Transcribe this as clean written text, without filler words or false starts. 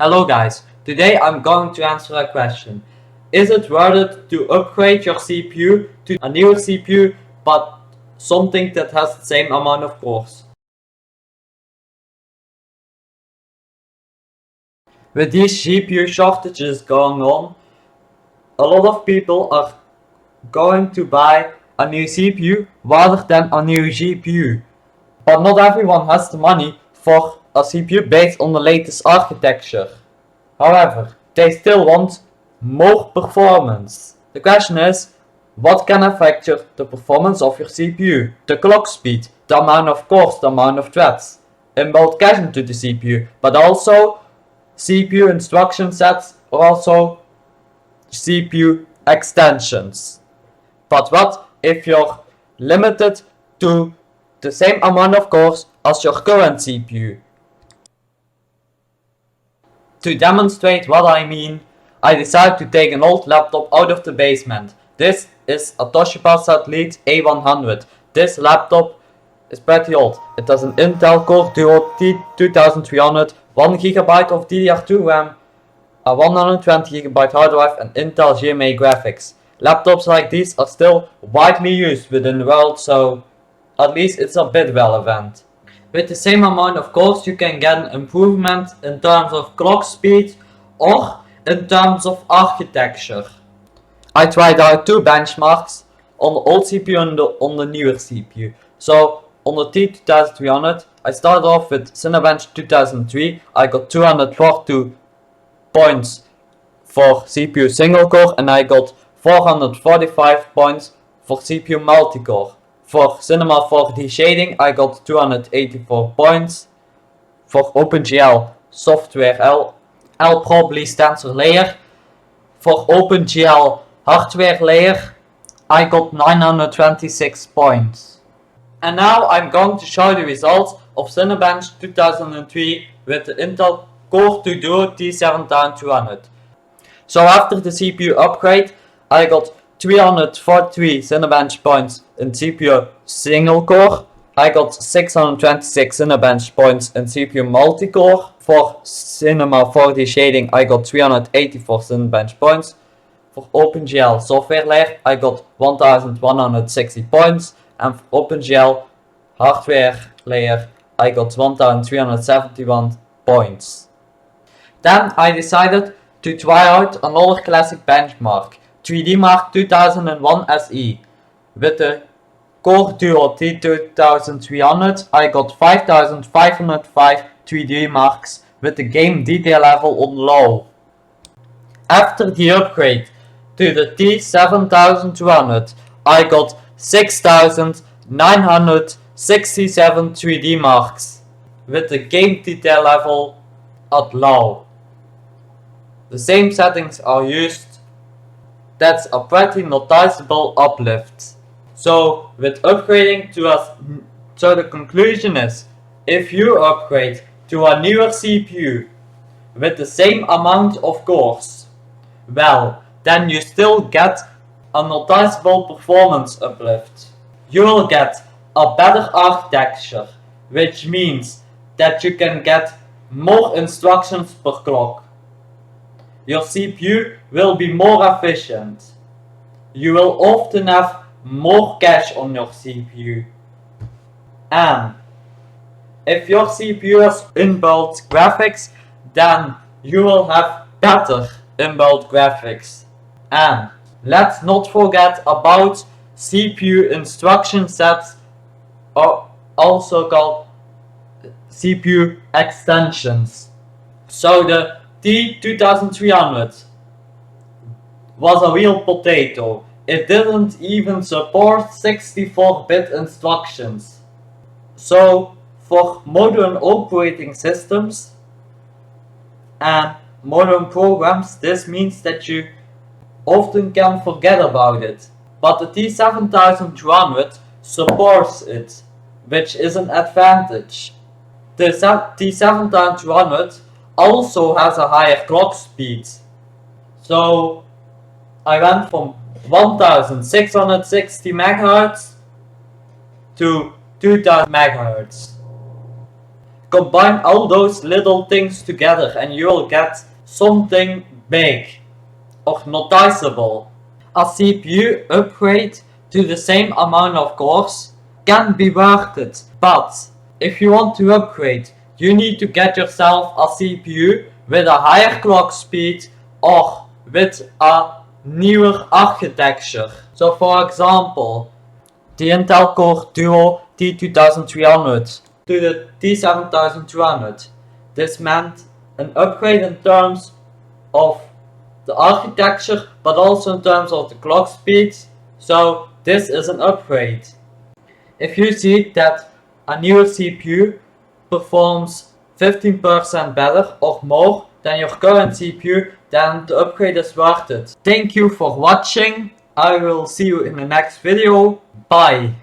Hello guys, today I'm going to answer a question. Is it worth it to upgrade your CPU to a newer CPU but something that has the same amount of cores? With these GPU shortages going on, a lot of people are going to buy a new CPU rather than a new GPU. But not everyone has the money for a CPU based on the latest architecture. However, they still want more performance. The question is, what can affect the performance of your CPU? The clock speed, the amount of cores, the amount of threads, inbuilt cache into the CPU, but also CPU instruction sets or also CPU extensions. But what if you're limited to the same amount of cores as your current CPU? To demonstrate what I mean, I decided to take an old laptop out of the basement. This is a Toshiba Satellite A100. This laptop is pretty old. It has an Intel Core Duo T2300, 1GB of DDR2 RAM, a 120GB hard drive and Intel GMA graphics. Laptops like these are still widely used within the world, so at least it's a bit relevant. With the same amount of cores you can get an improvement in terms of clock speed or in terms of architecture. I tried out two benchmarks on the old CPU and on the newer CPU. So on the T2300 I started off with Cinebench 2003. I got 242 points for CPU single core and I got 445 points for CPU multi-core. For Cinema 4D shading I got 284 points. For OpenGL software L probably stands for layer. For OpenGL hardware layer I got 926 points. And now I'm going to show the results of Cinebench 2003 with the Intel Core 2 Duo T7200. So after the CPU upgrade I got 343 Cinebench points in CPU single core. I got 626 Cinebench points in CPU multi-core. For Cinema 4D shading I got 384 Cinebench points. For OpenGL software layer I got 1160 points. And for OpenGL hardware layer I got 1371 points. Then I decided to try out another classic benchmark, 3D Mark 2001 SE. With the Core Duo T2300 I got 5505 3D marks with the game detail level on low. After the upgrade to the T7200 I got 6967 3D marks with the game detail level at low. The same settings are used. That's a pretty noticeable uplift. So with upgrading so the conclusion is, if you upgrade to a newer CPU with the same amount of cores, well, then you still get a noticeable performance uplift. You will get a better architecture, which means that you can get more instructions per clock. Your CPU will be more efficient. You will often have more cache on your CPU. And if your CPU has inbuilt graphics, then you will have better inbuilt graphics. And let's not forget about CPU instruction sets, or also called CPU extensions. So the T2300 was a real potato. It didn't even support 64-bit instructions. So for modern operating systems and modern programs, this means that you often can forget about it. But the T7200 supports it, which is an advantage. The T7200 also has a higher clock speed. So I went from 1660 MHz to 2000 MHz. Combine all those little things together and you'll get something big or noticeable. A CPU upgrade to the same amount of cores can be worth it, but if you want to upgrade, you need to get yourself a CPU with a higher clock speed or with a newer architecture. So for example, the Intel Core Duo T2300 to the T7200. This meant an upgrade in terms of the architecture, but also in terms of the clock speed. So this is an upgrade. If you see that a newer CPU performs 15% better or more than your current CPU, then the upgrade is worth it. Thank you for watching. I will see you in the next video. Bye.